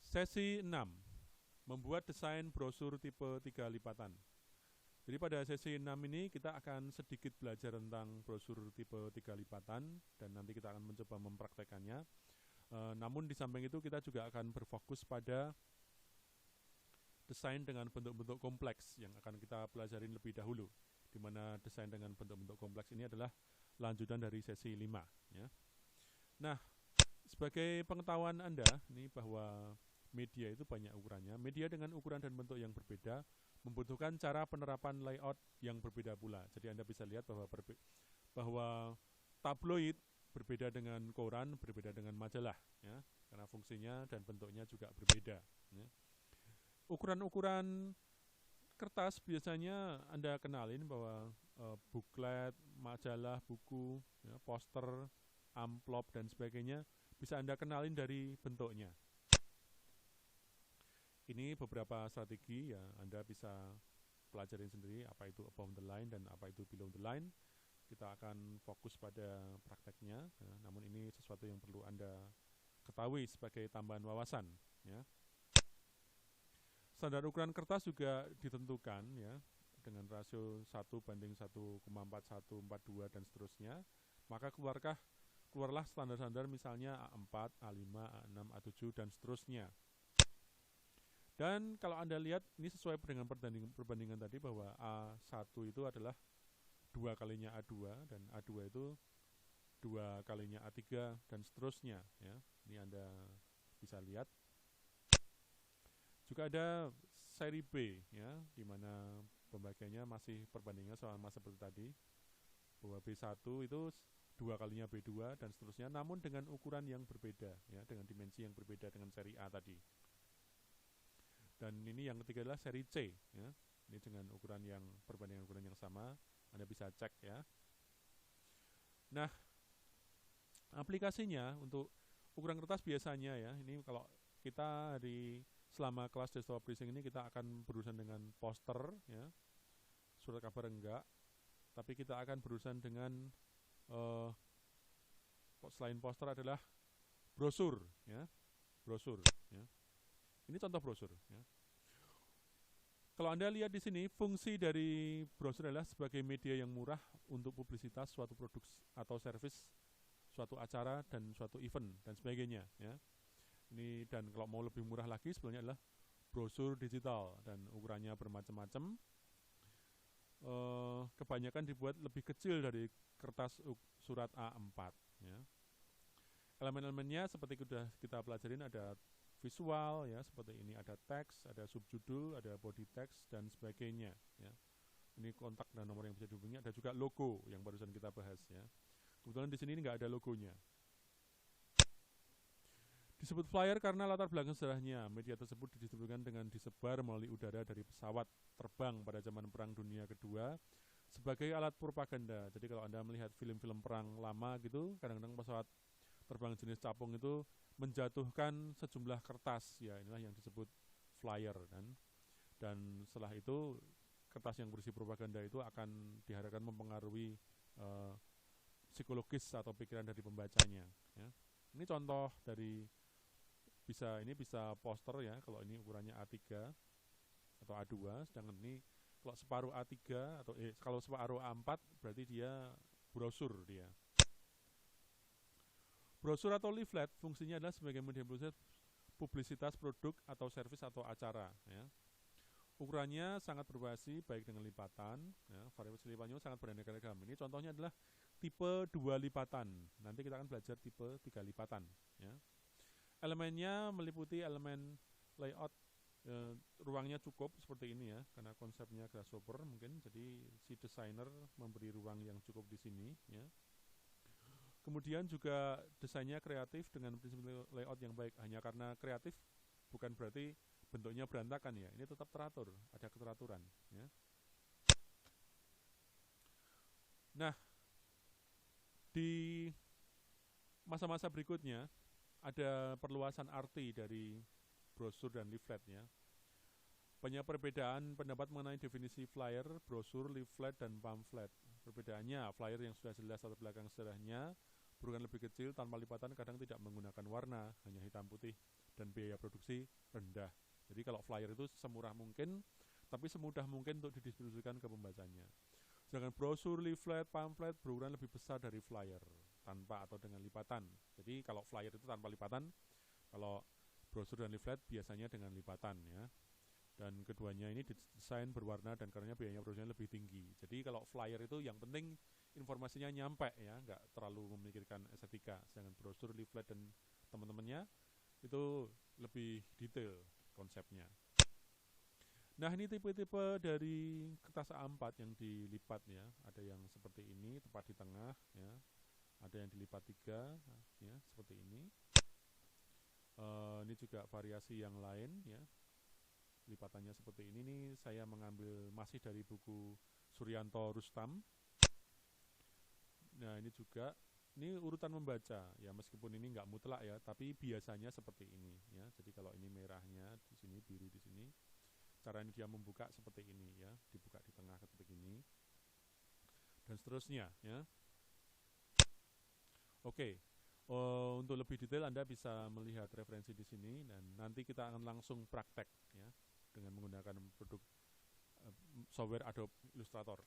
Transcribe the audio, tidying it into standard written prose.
Sesi 6. Membuat desain brosur tipe 3 lipatan. Jadi pada sesi 6 ini kita akan sedikit belajar tentang brosur tipe 3 lipatan dan nanti kita akan mencoba mempraktekannya. Namun di samping itu kita juga akan berfokus pada desain dengan bentuk-bentuk kompleks yang akan kita pelajarin lebih dahulu, di mana desain dengan bentuk-bentuk kompleks ini adalah lanjutan dari sesi 5 ya. Nah, sebagai pengetahuan Anda ini bahwa media itu banyak ukurannya. Media dengan ukuran dan bentuk yang berbeda membutuhkan cara penerapan layout yang berbeda pula. Jadi Anda bisa lihat bahwa tabloid berbeda dengan koran, berbeda dengan majalah ya, karena fungsinya dan bentuknya juga berbeda ya. Ukuran-ukuran kertas biasanya Anda kenalin bahwa buklet, majalah, buku, ya, poster, amplop dan sebagainya bisa Anda kenalin dari bentuknya. Ini beberapa strategi ya, Anda bisa pelajarin sendiri apa itu above the line dan apa itu below the line. Kita akan fokus pada prakteknya ya, namun ini sesuatu yang perlu Anda ketahui sebagai tambahan wawasan ya. Standar ukuran kertas juga ditentukan ya dengan rasio 1:1,4142 dan seterusnya. Maka keluarlah standar-standar misalnya A4, A5, A6, A7 dan seterusnya. Dan kalau Anda lihat ini sesuai dengan perbandingan tadi bahwa A1 itu adalah 2 kalinya A2 dan A2 itu 2 kalinya A3 dan seterusnya ya. Ini Anda bisa lihat. Juga ada seri B ya, di mana pembagiannya masih perbandingan sama seperti tadi. Bahwa B1 itu 2 kalinya B2 dan seterusnya, namun dengan ukuran yang berbeda ya, dengan dimensi yang berbeda dengan seri A tadi. Dan ini yang ketiga adalah seri C ya. Ini dengan ukuran yang perbandingan ukuran yang sama, Anda bisa cek ya. Nah, aplikasinya untuk ukuran kertas biasanya ya, ini kalau kita selama kelas desktop publishing ini kita akan berurusan dengan poster ya, surat kabar enggak, tapi kita akan berurusan dengan selain poster adalah brosur ya, brosur ya. Ini contoh brosur ya. Kalau Anda lihat di sini, fungsi dari brosur adalah sebagai media yang murah untuk publisitas suatu produk atau servis, suatu acara dan suatu event dan sebagainya ya. Ini dan kalau mau lebih murah lagi sebenarnya adalah brosur digital dan ukurannya bermacam-macam. Kebanyakan dibuat lebih kecil dari kertas surat A4 ya. Elemen-elemennya seperti sudah kita pelajarin, ada visual ya, seperti ini ada teks, ada subjudul, ada body text dan sebagainya ya. Ini kontak dan nomor yang bisa dihubungi, ada juga logo yang barusan kita bahas ya. Kebetulan di sini nggak ada logonya. Disebut flyer karena latar belakang sejarahnya. Media tersebut didistribusikan dengan disebar melalui udara dari pesawat terbang pada zaman Perang Dunia Kedua sebagai alat propaganda. Jadi kalau Anda melihat film-film perang lama gitu, kadang-kadang pesawat terbang jenis capung itu menjatuhkan sejumlah kertas ya, inilah yang disebut flyer kan. Dan setelah itu kertas yang berisi propaganda itu akan diharapkan mempengaruhi psikologis atau pikiran dari pembacanya ya. Ini contoh dari bisa poster ya, kalau ini ukurannya A3 atau A2, sedangkan ini kalau separuh A3 atau kalau separuh A4 berarti dia brosur dia. Brosur atau leaflet fungsinya adalah sebagai media publisitas produk atau servis atau acara ya. Ukurannya sangat bervariasi baik dengan lipatan ya, variasi lipatannya sangat beraneka ragam. Ini contohnya adalah tipe 2 lipatan. Nanti kita akan belajar tipe 3 lipatan ya. Elemennya meliputi elemen layout, ruangnya cukup seperti ini ya, karena konsepnya grasshopper mungkin, jadi si desainer memberi ruang yang cukup di sini ya. Kemudian juga desainnya kreatif dengan prinsip layout yang baik. Hanya karena kreatif bukan berarti bentuknya berantakan ya. Ini tetap teratur, ada keteraturan ya. Nah, di masa-masa berikutnya ada perluasan arti dari brosur dan leaflet ya. Banyak perbedaan pendapat mengenai definisi flyer, brosur, leaflet, dan pamflet. Perbedaannya, flyer yang sudah jelas latar belakang sejarahnya, berukuran lebih kecil tanpa lipatan, kadang tidak menggunakan warna, hanya hitam putih. dan biaya produksi rendah. Jadi kalau flyer itu semurah mungkin, tapi semudah mungkin untuk didistribusikan ke pembacanya. Sedangkan brosur, leaflet, pamflet berukuran lebih besar dari flyer, tanpa atau dengan lipatan. Jadi kalau flyer itu tanpa lipatan, kalau brosur dan leaflet biasanya dengan lipatan ya. Dan keduanya ini desain berwarna dan karenanya biayanya produksinya lebih tinggi. Jadi kalau flyer itu yang penting informasinya nyampe ya, nggak terlalu memikirkan estetika. Sedangkan brosur, leaflet dan teman-temannya itu lebih detail konsepnya. Nah ini tipe-tipe dari kertas A4 yang dilipat ya. Ada yang seperti ini tepat di tengah ya. Ada yang dilipat 3 ya seperti ini. Ini juga variasi yang lain ya. Lipatannya seperti ini nih, saya mengambil masih dari buku Suryanto Rustam. Nah ini juga, ini urutan membaca ya, meskipun ini nggak mutlak ya, tapi biasanya seperti ini ya. Jadi kalau ini merahnya di sini, biru di sini, caranya dia membuka seperti ini ya, dibuka di tengah seperti ini dan seterusnya ya. Oke. Untuk lebih detail Anda bisa melihat referensi di sini dan nanti kita akan langsung praktek ya dengan menggunakan produk software Adobe Illustrator.